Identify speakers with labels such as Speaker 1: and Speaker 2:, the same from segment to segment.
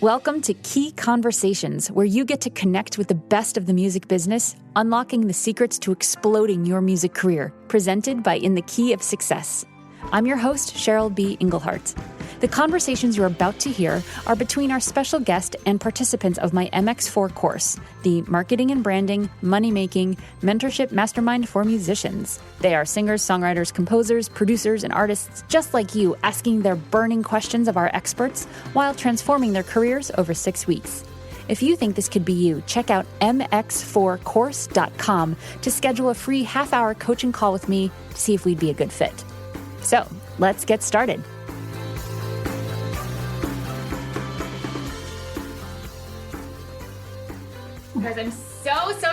Speaker 1: Welcome to Key Conversations, where you get to connect with the best of the music business, unlocking the secrets to exploding your music career, presented by In the Key of Success. I'm your host, Cheryl B. Engelhardt. The conversations you're about to hear are between our special guest and participants of my MX4 course, the Marketing and Branding, Money-Making, Mentorship Mastermind for Musicians. They are singers, songwriters, composers, producers, and artists just like you, asking their burning questions of our experts while transforming their careers over 6 weeks. If you think this could be you, check out mx4course.com to schedule a free half-hour coaching call with me to see if we'd be a good fit. So, let's get started. Guys, I'm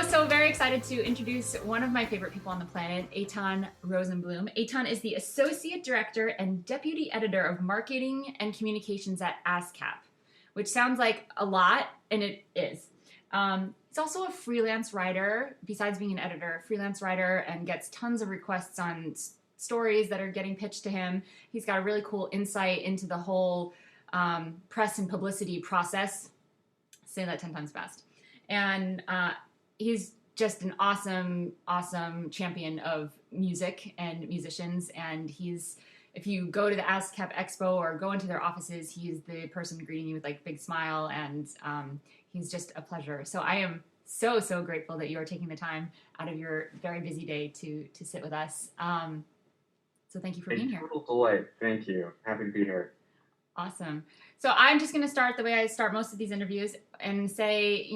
Speaker 1: so very excited to introduce one of my favorite people on the planet, Etan Rosenbloom. Etan is the Associate Director and Deputy Editor of Marketing and Communications at ASCAP, which sounds like a lot, and it is. He's also a freelance writer, besides being an editor, a freelance writer, and gets tons of requests on stories that are getting pitched to him. He's got a really cool insight into the whole press and publicity process. Say that 10 times fast. And he's just an awesome champion of music and musicians. And if you go to the ASCAP Expo or go into their offices, he's the person greeting you with like a big smile, and he's just a pleasure. So I am so grateful that you are taking the time out of your very busy day to sit with us. So thank you for being here.
Speaker 2: Total delight. Thank you. Happy to be here.
Speaker 1: Awesome. So I'm just going to start the way I start most of these interviews and say,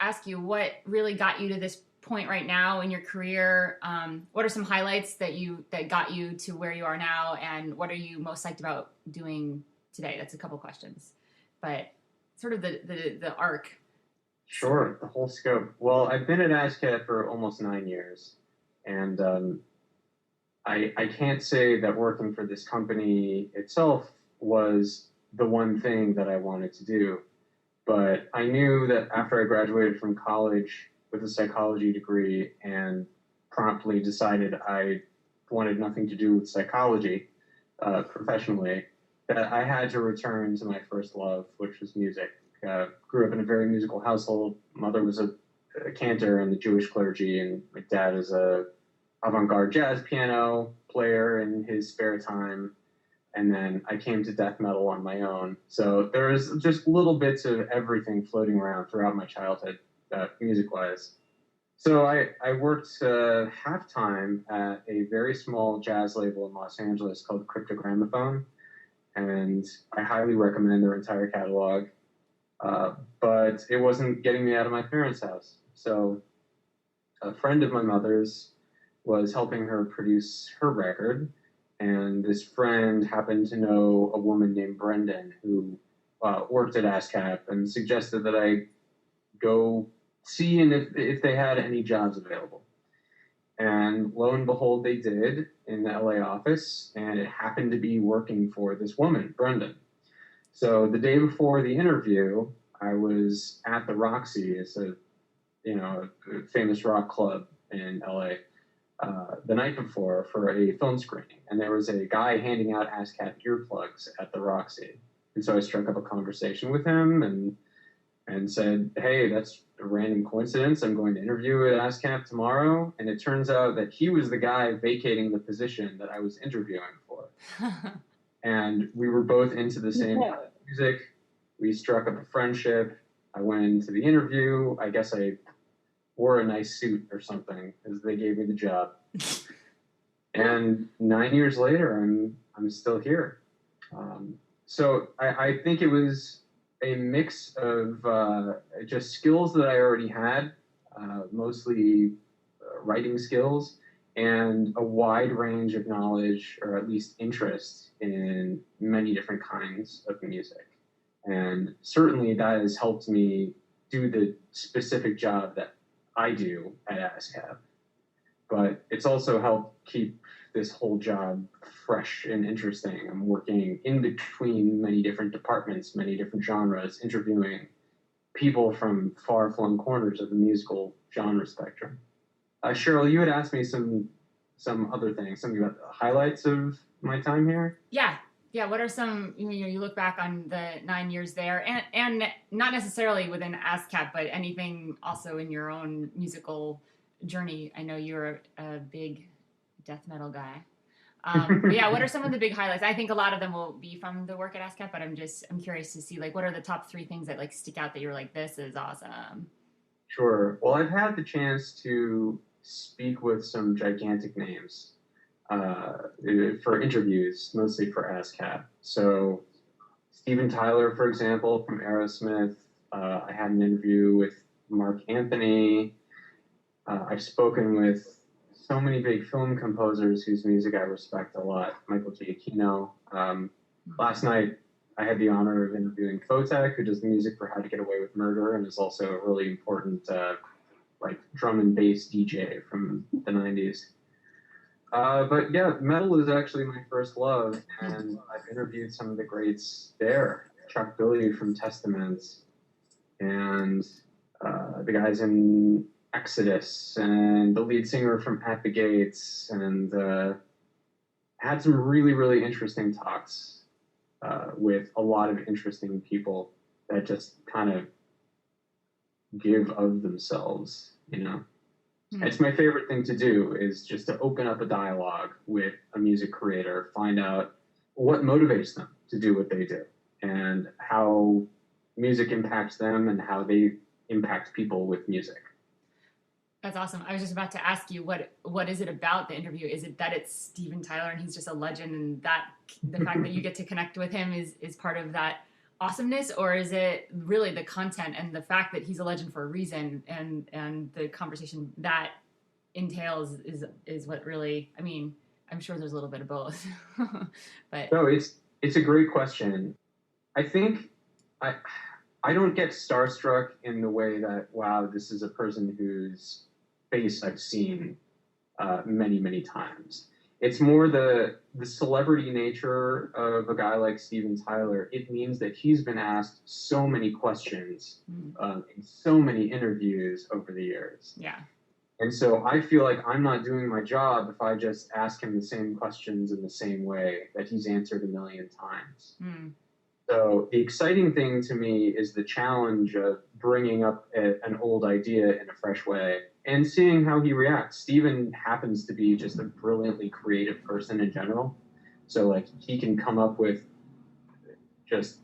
Speaker 1: ask you what really got you to this point right now in your career. What are some highlights that got you to where you are now, and what are you most psyched about doing today? That's a couple questions, but sort of the arc.
Speaker 2: Sure, the whole scope. Well, I've been at ASCAP for almost 9 years, and I can't say that working for this company itself was the one thing that I wanted to do, but I knew that after I graduated from college with a psychology degree and promptly decided I wanted nothing to do with psychology professionally, that I had to return to my first love, which was music. Grew up in a very musical household. Mother was a cantor in the Jewish clergy, and my dad is a avant-garde jazz piano player in his spare time. And then I came to death metal on my own. So there was just little bits of everything floating around throughout my childhood, music-wise. So I worked half-time at a very small jazz label in Los Angeles called Cryptogrammophone, and I highly recommend their entire catalog. But it wasn't getting me out of my parents' house. So a friend of my mother's was helping her produce her record, and this friend happened to know a woman named Brendan who worked at ASCAP and suggested that I go see if they had any jobs available. And lo and behold, they did in the LA office, and it happened to be working for this woman, Brendan. So the day before the interview, I was at the Roxy. It's a famous rock club in LA. The night before for a film screening, and there was a guy handing out ASCAP earplugs at the Roxy. And so I struck up a conversation with him and said, hey, that's a random coincidence. I'm going to interview at ASCAP tomorrow. And it turns out that he was the guy vacating the position that I was interviewing for. And we were both into the same music. We struck up a friendship. I went into the interview. I guess I wore a nice suit or something because they gave me the job. And 9 years later, I'm still here. So I think it was a mix of just skills that I already had, mostly writing skills, and a wide range of knowledge, or at least interest, in many different kinds of music. And certainly that has helped me do the specific job that I do at ASCAP. But it's also helped keep this whole job fresh and interesting. I'm working in between many different departments, many different genres, interviewing people from far-flung corners of the musical genre spectrum. Cheryl, you had asked me some other things, something about the highlights of my time here?
Speaker 1: Yeah. Yeah, what are some, you look back on the 9 years there, and not necessarily within ASCAP, but anything also in your own musical journey? I know you're a big death metal guy. But yeah, what are some of the big highlights? I think a lot of them will be from the work at ASCAP, but I'm curious to see, like, what are the top three things that like stick out that you're like, this is awesome?
Speaker 2: Sure. Well, I've had the chance to speak with some gigantic names uh, for interviews, mostly for ASCAP. So, Steven Tyler, for example, from Aerosmith. I had an interview with Mark Anthony. I've spoken with so many big film composers whose music I respect a lot. Michael Giacchino. Last night, I had the honor of interviewing Kotek, who does the music for How to Get Away with Murder, and is also a really important like drum and bass DJ from the '90s. But yeah, metal is actually my first love, and I've interviewed some of the greats there. Chuck Billy from Testament, and the guys in Exodus, and the lead singer from At the Gates, and had some really, really interesting talks with a lot of interesting people that just kind of give of themselves, Mm-hmm. It's my favorite thing to do is just to open up a dialogue with a music creator, find out what motivates them to do what they do, and how music impacts them and how they impact people with music.
Speaker 1: That's awesome. I was just about to ask you, what is it about the interview? Is it that it's Steven Tyler and he's just a legend, and that the fact that you get to connect with him is part of that awesomeness, or is it really the content and the fact that he's a legend for a reason, and the conversation that entails is what really, I mean, I'm sure there's a little bit of both. But
Speaker 2: no, it's a great question. I think I don't get starstruck in the way that, wow, this is a person whose face I've seen many, many times. It's more the celebrity nature of a guy like Steven Tyler. It means that he's been asked so many questions in so many interviews over the years.
Speaker 1: Yeah.
Speaker 2: And so I feel like I'm not doing my job if I just ask him the same questions in the same way that he's answered a million times. So the exciting thing to me is the challenge of bringing up an old idea in a fresh way and seeing how he reacts. Steven happens to be just a brilliantly creative person in general. So like he can come up with just,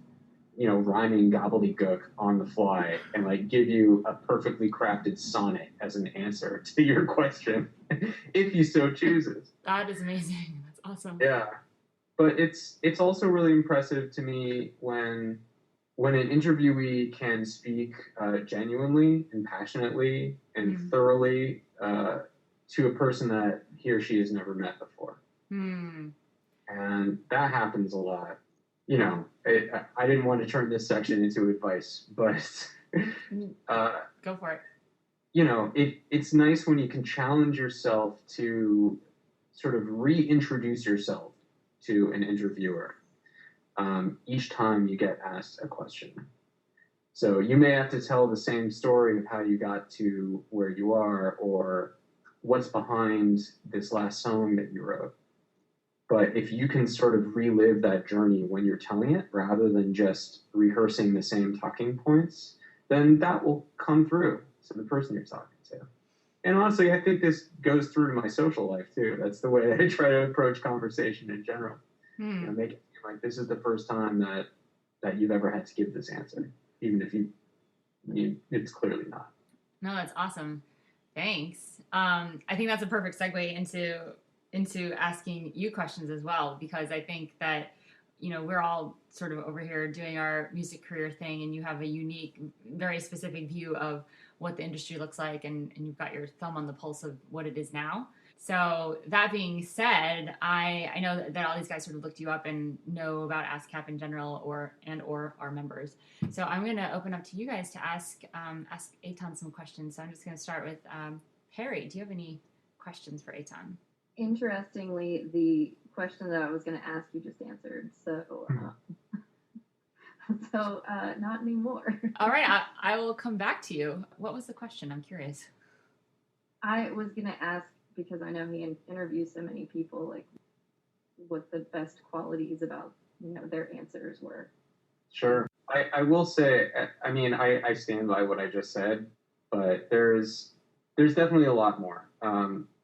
Speaker 2: rhyming gobbledygook on the fly and like give you a perfectly crafted sonnet as an answer to your question if he so chooses.
Speaker 1: That is amazing. That's awesome.
Speaker 2: Yeah. But it's also really impressive to me when an interviewee can speak genuinely and passionately and thoroughly to a person that he or she has never met before. And that happens a lot. I didn't want to turn this section into advice, but
Speaker 1: go for it.
Speaker 2: It's nice when you can challenge yourself to sort of reintroduce yourself to an interviewer each time you get asked a question. So you may have to tell the same story of how you got to where you are or what's behind this last song that you wrote. But if you can sort of relive that journey when you're telling it rather than just rehearsing the same talking points, then that will come through to the person you're talking to. And honestly, I think this goes through to my social life too. That's the way I try to approach conversation in general. Make it seem like this is the first time that you've ever had to give this answer, even if it's clearly not.
Speaker 1: No, that's awesome. Thanks. I think that's a perfect segue into asking you questions as well, because I think that we're all sort of over here doing our music career thing, and you have a unique, very specific view of what the industry looks like, and you've got your thumb on the pulse of what it is now. So that being said, I know that all these guys sort of looked you up and know about ASCAP in general or our members. So I'm going to open up to you guys to ask Etan some questions. So I'm just going to start with Perry. Do you have any questions for Etan?
Speaker 3: Interestingly, the question that I was going to ask you just answered. So not anymore.
Speaker 1: All right, I will come back to you. What was the question? I'm curious.
Speaker 3: I was going to ask, because I know he interviews so many people, like what the best qualities about their answers were.
Speaker 2: Sure. I will say, I mean, I stand by what I just said, but there's definitely a lot more.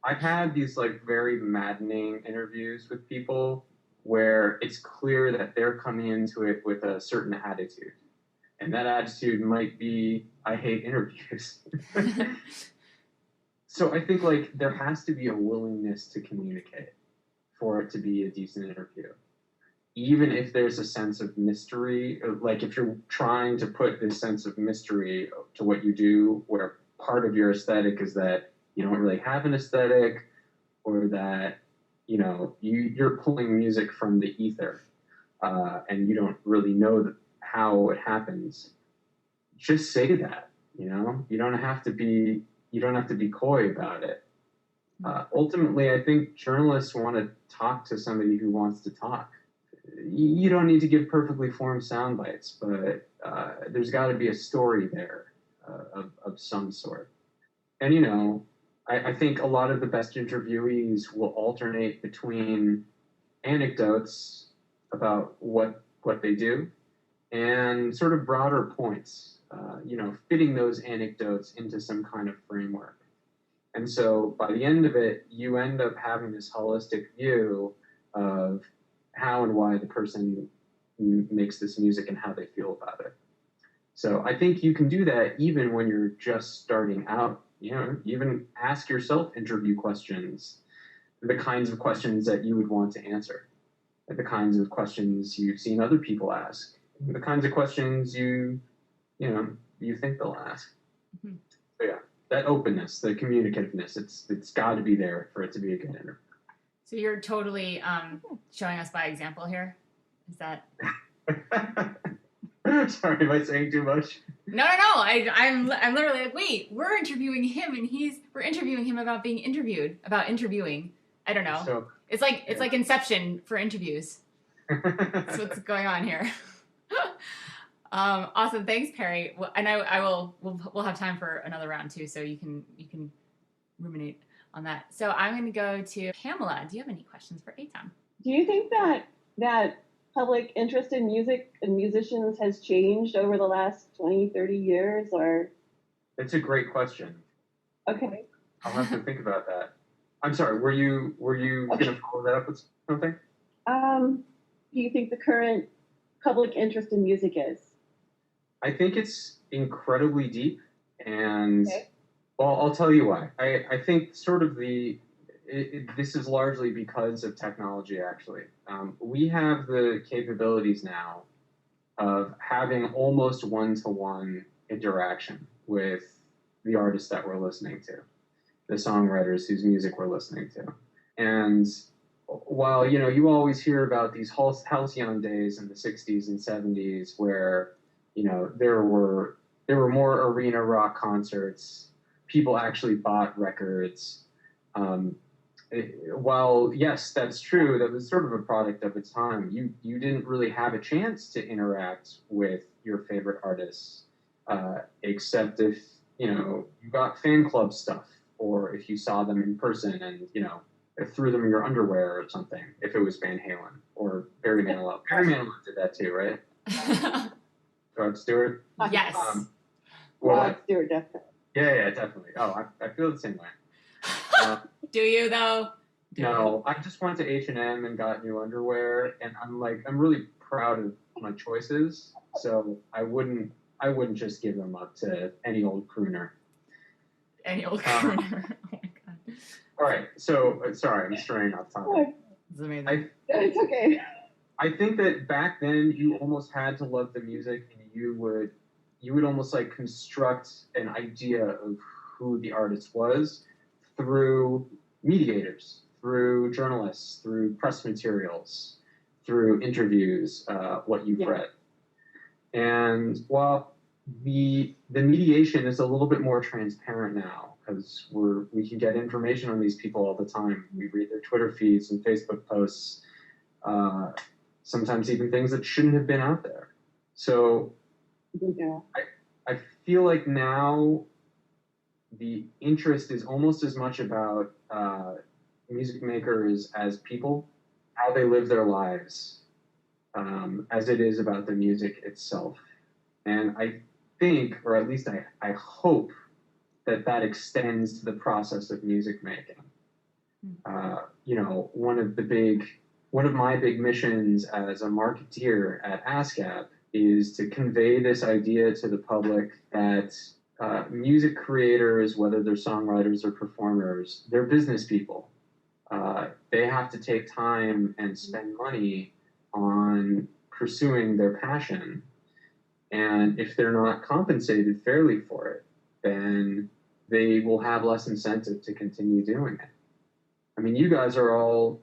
Speaker 2: I've had these like very maddening interviews with people where it's clear that they're coming into it with a certain attitude. And that attitude might be, I hate interviews. So I think like there has to be a willingness to communicate for it to be a decent interview. Even if there's a sense of mystery, like if you're trying to put this sense of mystery to what you do, where part of your aesthetic is that you don't really have an aesthetic, or that you're pulling music from the ether, and you don't really know how it happens. Just say that. You don't have to be coy about it. Ultimately, I think journalists want to talk to somebody who wants to talk. You don't need to give perfectly formed sound bites, but there's got to be a story there of some sort. And, I think a lot of the best interviewees will alternate between anecdotes about what they do and sort of broader points, fitting those anecdotes into some kind of framework. And so by the end of it, you end up having this holistic view of how and why the person makes this music and how they feel about it. So I think you can do that even when you're just starting out. Even ask yourself interview questions, the kinds of questions that you would want to answer, the kinds of questions you've seen other people ask, the kinds of questions you think they'll ask. Mm-hmm. So yeah, that openness, the communicativeness, it's got to be there for it to be a good interview.
Speaker 1: So you're totally showing us by example here? Is that...
Speaker 2: Sorry, am I saying too much?
Speaker 1: No. I'm literally like, wait, we're interviewing him and we're interviewing him about being interviewed, about interviewing. I don't know. So, it's like Inception for interviews. That's what's going on here. Awesome. Thanks, Perry. And we'll have time for another round too, so you can ruminate on that. So I'm going to go to Pamela. Do you have any questions for Etan?
Speaker 4: Do you think that public interest in music and musicians has changed over the last 20, 30 years, or?
Speaker 2: It's a great question.
Speaker 4: Okay.
Speaker 2: I'll have to think about that. I'm sorry, were you going to follow that up with something?
Speaker 4: Do you think the current public interest in music is?
Speaker 2: I think it's incredibly deep, and
Speaker 4: okay.
Speaker 2: Well, I'll tell you why. I think sort of this is largely because of technology, actually. We have the capabilities now of having almost one-to-one interaction with the artists that we're listening to, the songwriters whose music we're listening to. And while, you always hear about these halcyon days in the 60s and 70s where, there were more arena rock concerts, people actually bought records. While, yes, that's true, that was sort of a product of its time. You didn't really have a chance to interact with your favorite artists, except if, you got fan club stuff, or if you saw them in person and, threw them in your underwear or something, if it was Van Halen or Barry Manilow. Barry Manilow did that too, right? Rod Stewart?
Speaker 1: Yes.
Speaker 4: Rod Stewart, definitely.
Speaker 2: Yeah, definitely. Oh, I feel the same way.
Speaker 1: Do you though?
Speaker 2: No, I just went to H&M and got new underwear, and I'm really proud of my choices. So I wouldn't just give them up to any old crooner.
Speaker 1: Any old crooner. Oh my god.
Speaker 2: All right. So sorry, I'm straying off topic.
Speaker 1: It's amazing.
Speaker 4: It's okay.
Speaker 2: I think that back then you almost had to love the music, and you would almost like construct an idea of who the artist was through mediators, through journalists, through press materials, through interviews, what you've read. And while the mediation is a little bit more transparent now, because we can get information on these people all the time. We read their Twitter feeds and Facebook posts, sometimes even things that shouldn't have been out there. So I feel like now the interest is almost as much about music makers as people, how they live their lives, as it is about the music itself. And I think, or at least I hope, that extends to the process of music making. One of my big missions as a marketeer at ASCAP is to convey this idea to the public that music creators, whether they're songwriters or performers, they're business people. They have to take time and spend money on pursuing their passion. And if they're not compensated fairly for it, then they will have less incentive to continue doing it. I mean, you guys are all,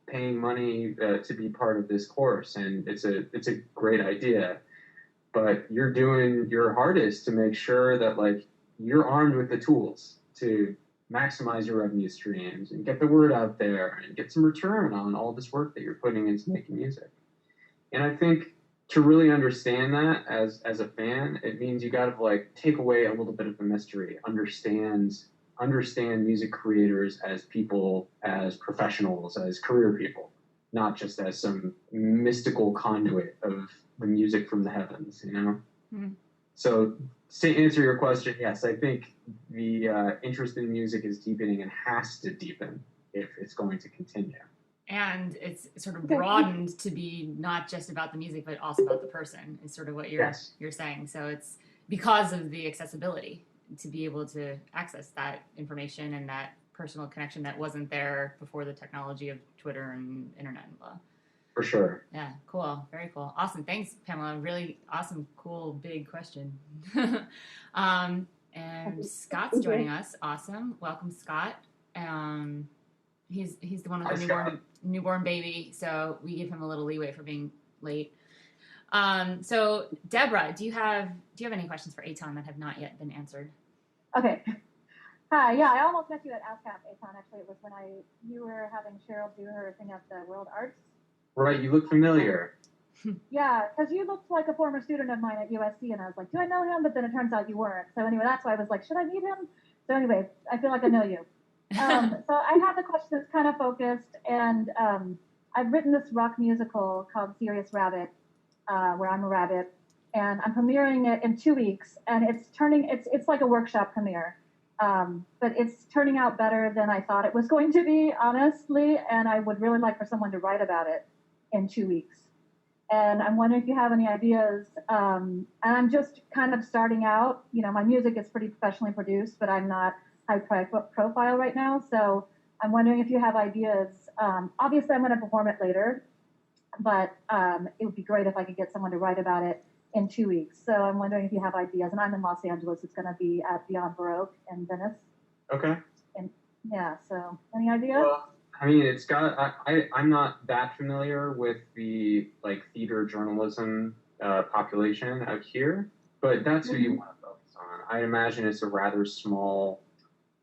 Speaker 2: paying money to be part of this course, and it's a great idea. But you're doing your hardest to make sure that you're armed with the tools to maximize your revenue streams and get the word out there and get some return on all this work that you're putting into making music. And I think to really understand that as a fan, it means you got to take away a little bit of the mystery, understand music creators as people, as professionals, as career people, not just as some mystical conduit of the music from the heavens, Mm-hmm. So to answer your question, yes, I think the interest in music is deepening and has to deepen if it's going to continue.
Speaker 1: And it's sort of broadened to be not just about the music, but also about the person, is sort of what you're saying. So it's because of the accessibility to be able to access that information and that personal connection that wasn't there before the technology of Twitter and internet and blah.
Speaker 2: For sure.
Speaker 1: Yeah, cool. Very cool. Awesome. Thanks, Pamela. Really awesome, cool, big question. And Scott's joining us. Awesome. Welcome, Scott. He's the one with the newborn baby, so we give him a little leeway for being late. So Deborah, do you have any questions for Etan that have not yet been answered?
Speaker 5: Okay. Hi. Yeah, I almost met you at ASCAP, Etan. Actually, it was when you were having Cheryl do her thing at the World Arts.
Speaker 2: Right. You look familiar.
Speaker 5: Yeah, because you looked like a former student of mine at USC, and I was like, do I know him? But then it turns out you weren't. So anyway, that's why I was like, should I meet him? So anyway, I feel like I know you. So I have a question that's kind of focused, and I've written this rock musical called Serious Rabbit, where I'm a rabbit, and I'm premiering it in 2 weeks, and it's like a workshop premiere, but it's turning out better than I thought it was going to be, honestly, and I would really like for someone to write about it in 2 weeks. And I'm wondering if you have any ideas, and I'm just kind of starting out. My music is pretty professionally produced, but I'm not high profile right now, so I'm wondering if you have ideas. Obviously, I'm going to perform it later, but it would be great if I could get someone to write about it in 2 weeks. So I'm wondering if you have ideas. And I'm in Los Angeles. It's going to be at Beyond Baroque in Venice.
Speaker 2: Okay.
Speaker 5: And yeah, so any ideas?
Speaker 2: Well, I mean, I'm not that familiar with the theater journalism population out here, but that's who you want to focus on. I imagine it's a rather small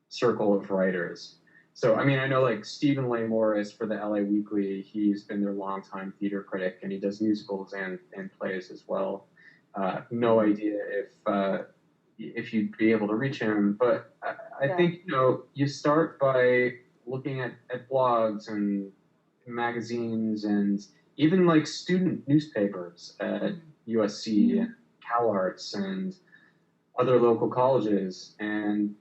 Speaker 2: circle of writers. So, I mean, I know Stephen Leigh Morris for the LA Weekly, he's been their longtime theater critic, and he does musicals and plays as well. No idea if you'd be able to reach him, but I think, you start by looking at blogs and magazines and even student newspapers at USC and Cal Arts and other local colleges, and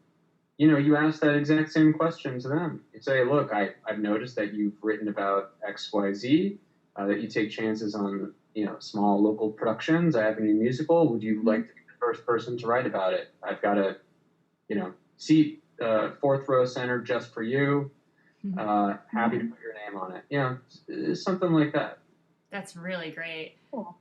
Speaker 2: you ask that exact same question to them. You say, look, I've noticed that you've written about XYZ, that you take chances on, small local productions. I have a new musical. Would you like to be the first person to write about it? I've got a, seat, 4th row center just for you. Happy to put your name on it. Something like that.
Speaker 1: That's really great.
Speaker 5: Cool.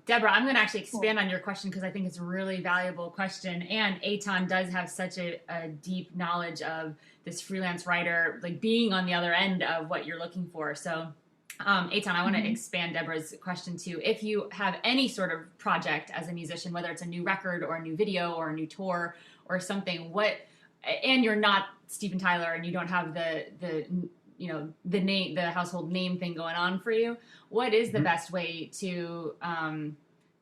Speaker 1: Deborah, I'm going to actually expand on your question because I think it's a really valuable question. And Etan does have such a deep knowledge of this freelance writer, being on the other end of what you're looking for. So, Etan, I want to expand Deborah's question too. If you have any sort of project as a musician, whether it's a new record or a new video or a new tour or something, and you're not Steven Tyler and you don't have the household name thing going on for you, what is the best way to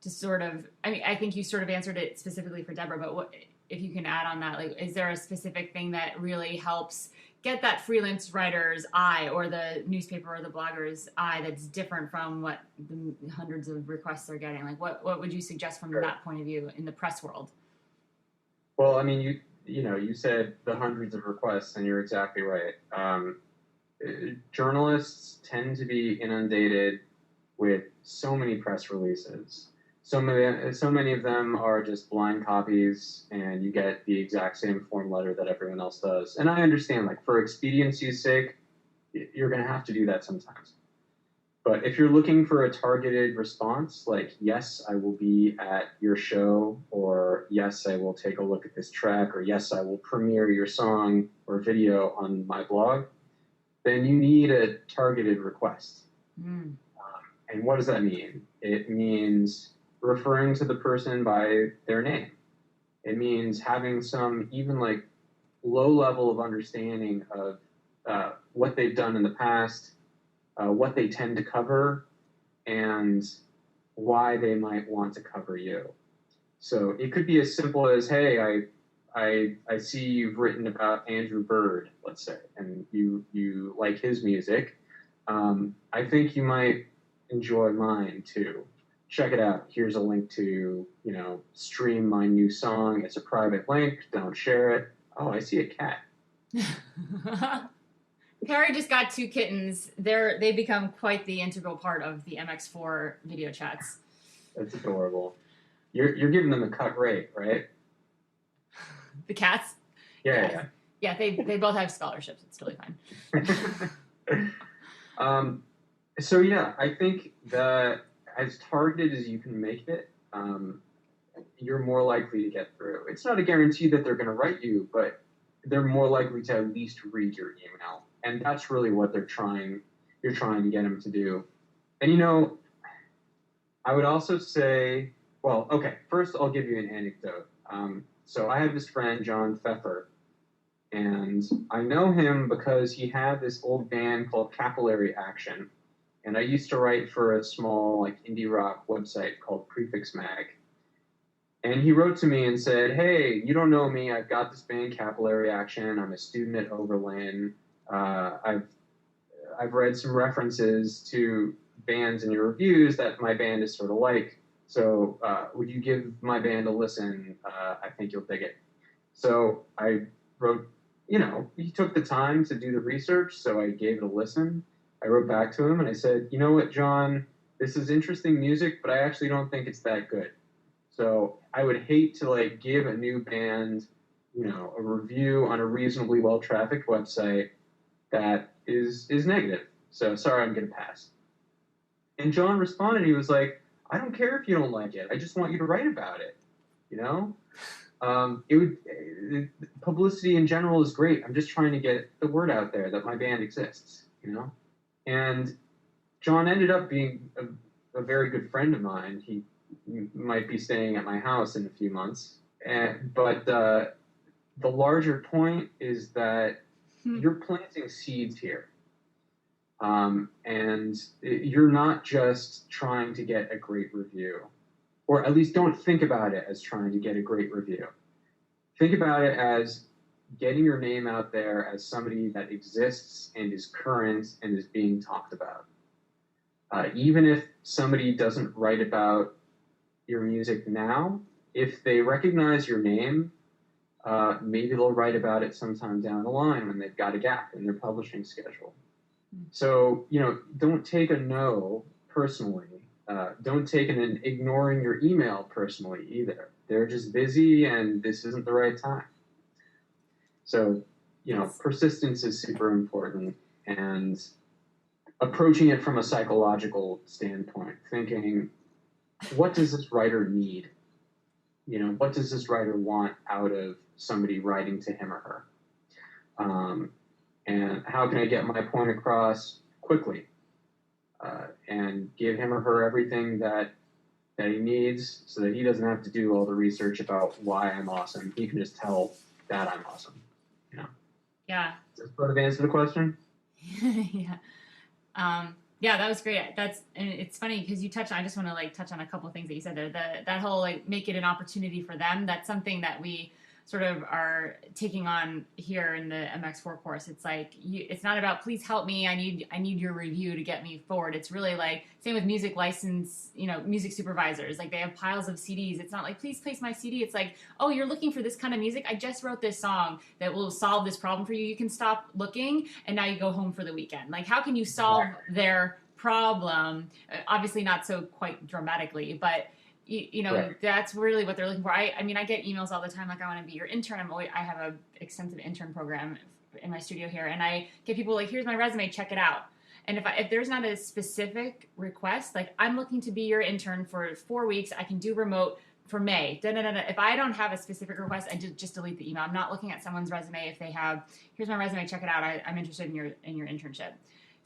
Speaker 1: sort of, I think you sort of answered it specifically for Deborah, but if you can add on that, is there a specific thing that really helps get that freelance writer's eye or the newspaper or the blogger's eye that's different from what the hundreds of requests they're getting? Like, what would you suggest from that point of view in the press world?
Speaker 2: Well, I mean, you said the hundreds of requests, and you're exactly right. Journalists tend to be inundated with so many press releases. So many of them are just blind copies, and you get the exact same form letter that everyone else does. And I understand, like, for expediency's sake, you're going to have to do that sometimes. But if you're looking for a targeted response, like, yes, I will be at your show, or yes, I will take a look at this track, or yes, I will premiere your song or video on my blog, then you need a targeted request. And what does that mean? It means referring to the person by their name. It means having some even like low level of understanding of what they've done in the past, what they tend to cover, and why they might want to cover you. So it could be as simple as, hey, I see you've written about Andrew Bird, let's say, and you like his music. I think you might enjoy mine too. Check it out. Here's a link to, stream my new song. It's a private link. Don't share it. Oh, I see a cat.
Speaker 1: Perry just got 2 kittens. They become quite the integral part of the MX4 video chats.
Speaker 2: That's adorable. You're giving them a cut rate, right?
Speaker 1: The cats?
Speaker 2: Yeah.
Speaker 1: Yeah, they both have scholarships. It's totally fine.
Speaker 2: So yeah, I think that as targeted as you can make it, you're more likely to get through. It's not a guarantee that they're going to write you, but they're more likely to at least read your email. And that's really what you're trying to get them to do. And I would also say, well, okay, first I'll give you an anecdote. So I have this friend, John Pfeffer, and I know him because he had this old band called Capillary Action. And I used to write for a small indie rock website called Prefix Mag. And he wrote to me and said, hey, you don't know me. I've got this band Capillary Action. I'm a student at Oberlin. I've read some references to bands in your reviews that my band is sort of like. So would you give my band a listen? I think you'll dig it. So I wrote, he took the time to do the research, so I gave it a listen. I wrote back to him and I said, you know what, John, this is interesting music, but I actually don't think it's that good. So I would hate to give a new band, a review on a reasonably well-trafficked website that is negative. So sorry, I'm going to pass. And John responded, he was like, I don't care if you don't like it. I just want you to write about it. Publicity in general is great. I'm just trying to get the word out there that my band exists, And John ended up being a very good friend of mine. He might be staying at my house in a few months. But the larger point is that you're planting seeds here. And you're not just trying to get a great review, or at least don't think about it as trying to get a great review. Think about it as getting your name out there as somebody that exists and is current and is being talked about. Even if somebody doesn't write about your music now, if they recognize your name, maybe they'll write about it sometime down the line when they've got a gap in their publishing schedule. So, don't take a no personally. Don't take an ignoring your email personally either. They're just busy and this isn't the right time. So, persistence is super important, and approaching it from a psychological standpoint, thinking, what does this writer need? What does this writer want out of somebody writing to him or her? And how can I get my point across quickly and give him or her everything that he needs so that he doesn't have to do all the research about why I'm awesome. He can just tell that I'm awesome.
Speaker 1: Yeah.
Speaker 2: Does that sort of answer the question?
Speaker 1: Yeah. Yeah, that was great. And it's funny because you touched on, I just want to touch on a couple of things that you said there. That whole make it an opportunity for them. That's something that we sort of are taking on here in the MX4 course. It's like, it's not about, please help me, I need your review to get me forward. It's really like, same with music license, music supervisors. Like, they have piles of CDs. It's not like, please place my CD. It's like, oh, you're looking for this kind of music? I just wrote this song that will solve this problem for you. You can stop looking, and now you go home for the weekend. Like, how can you solve their problem? Obviously not so quite dramatically, but right. That's really what they're looking for. I mean, I get emails all the time, like, I want to be your intern. I have a extensive intern program in my studio here, and I get people like, here's my resume, check it out. And if there's not a specific request, like, I'm looking to be your intern for 4 weeks, I can do remote for May. If I don't have a specific request, I just delete the email. I'm not looking at someone's resume if they have, here's my resume, check it out. I'm interested in your internship.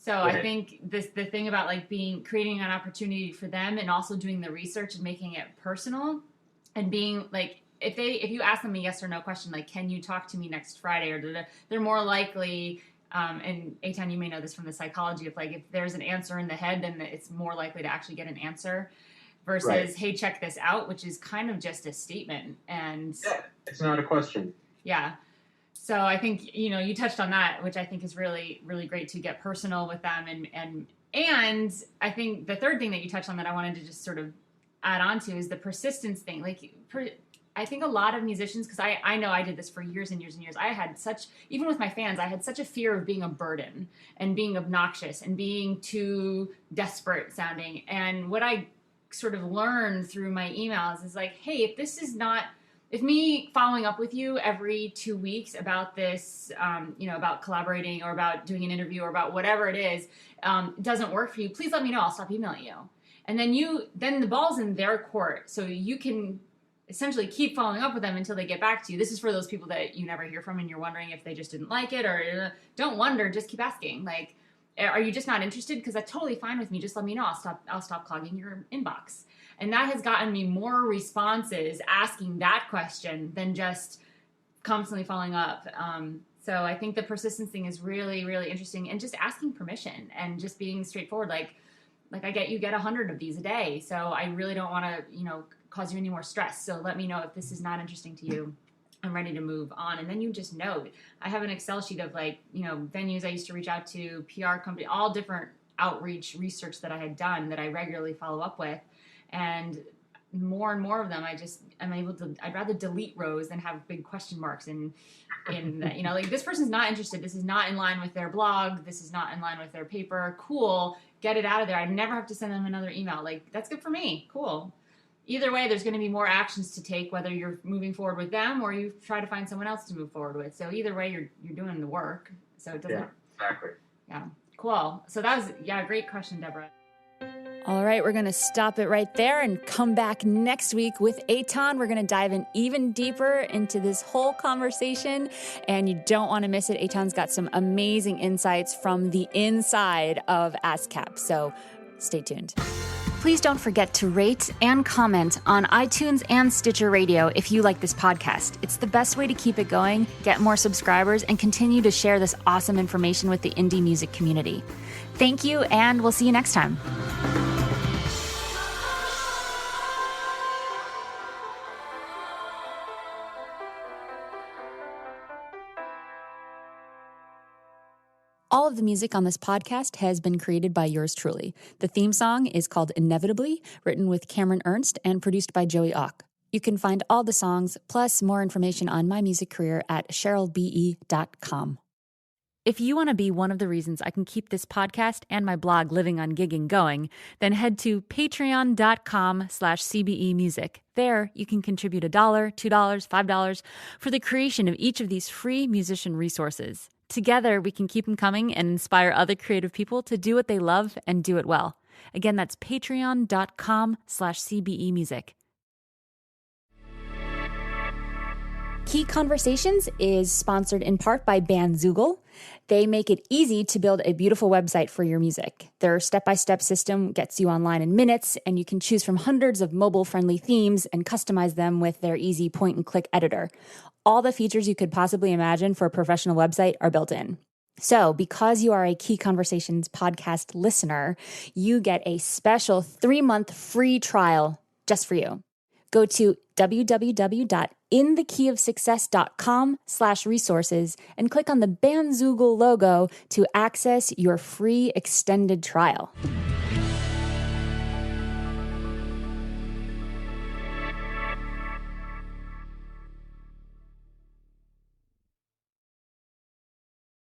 Speaker 1: So right. I think the thing about like creating an opportunity for them, and also doing the research and making it personal, and being like, if you ask them a yes or no question, like, can you talk to me next Friday, or they're more likely, and Etan, you may know this from the psychology of like, if there's an answer in the head, then it's more likely to actually get an answer versus, right. Hey, check this out, which is kind of just a statement. And
Speaker 2: yeah, it's not a question.
Speaker 1: Yeah. So I think, you touched on that, which I think is really, really great, to get personal with them. And I think the third thing that you touched on that I wanted to just sort of add on to is the persistence thing. Like, I think a lot of musicians, because I know I did this for years and years and years, I had even with my fans, I had such a fear of being a burden and being obnoxious and being too desperate sounding. And what I sort of learned through my emails is like, hey, if me following up with you every 2 weeks about this, about collaborating or about doing an interview or about whatever it is, doesn't work for you, please let me know. I'll stop emailing you. And then the ball's in their court. So you can essentially keep following up with them until they get back to you. This is for those people that you never hear from and you're wondering if they just didn't like it, or don't wonder, just keep asking. Like, are you just not interested? Because that's totally fine with me. Just let me know. I'll stop clogging your inbox. And that has gotten me more responses asking that question than just constantly following up. So I think the persistence thing is really, really interesting, and just asking permission and just being straightforward. Like you get 100 of these a day. So I really don't want to, cause you any more stress. So let me know if this is not interesting to you. I'm ready to move on. And then you just know. I have an Excel sheet of venues I used to reach out to, PR company, all different outreach research that I had done that I regularly follow up with. And more and more of them, I'd rather delete rows than have big question marks in like, this person's not interested. This is not in line with their blog. This is not in line with their paper. Cool. Get it out of there. I never have to send them another email. Like, that's good for me. Cool. Either way, there's going to be more actions to take, whether you're moving forward with them or you try to find someone else to move forward with. So either way, you're doing the work. So it doesn't.
Speaker 2: Yeah, exactly.
Speaker 1: Yeah. Cool. So that was, great question, Deborah.
Speaker 6: All right, we're going to stop it right there and come back next week with Etan. We're going to dive in even deeper into this whole conversation, and you don't want to miss it. Etan's got some amazing insights from the inside of ASCAP, so stay tuned. Please don't forget to rate and comment on iTunes and Stitcher Radio if you like this podcast. It's the best way to keep it going, get more subscribers, and continue to share this awesome information with the indie music community. Thank you, and we'll see you next time. All of the music on this podcast has been created by yours truly. The theme song is called Inevitably, written with Cameron Ernst and produced by Joey Ock. You can find all the songs, plus more information on my music career at CherylBE.com. If you want to be one of the reasons I can keep this podcast and my blog Living on Gigging going, then head to patreon.com/CBEmusic. There, you can contribute $1, $2, $5 for the creation of each of these free musician resources. Together, we can keep them coming and inspire other creative people to do what they love and do it well. Again, that's patreon.com/CBEmusic. Key Conversations is sponsored in part by Bandzoogle. They make it easy to build a beautiful website for your music. Their step-by-step system gets you online in minutes, and you can choose from hundreds of mobile-friendly themes and customize them with their easy point-and-click editor. All the features you could possibly imagine for a professional website are built in. So, because you are a Key Conversations podcast listener, you get a special 3-month free trial just for you. Go to www.inthekeyofsuccess.com/resources and click on the Bandzoogle logo to access your free extended trial.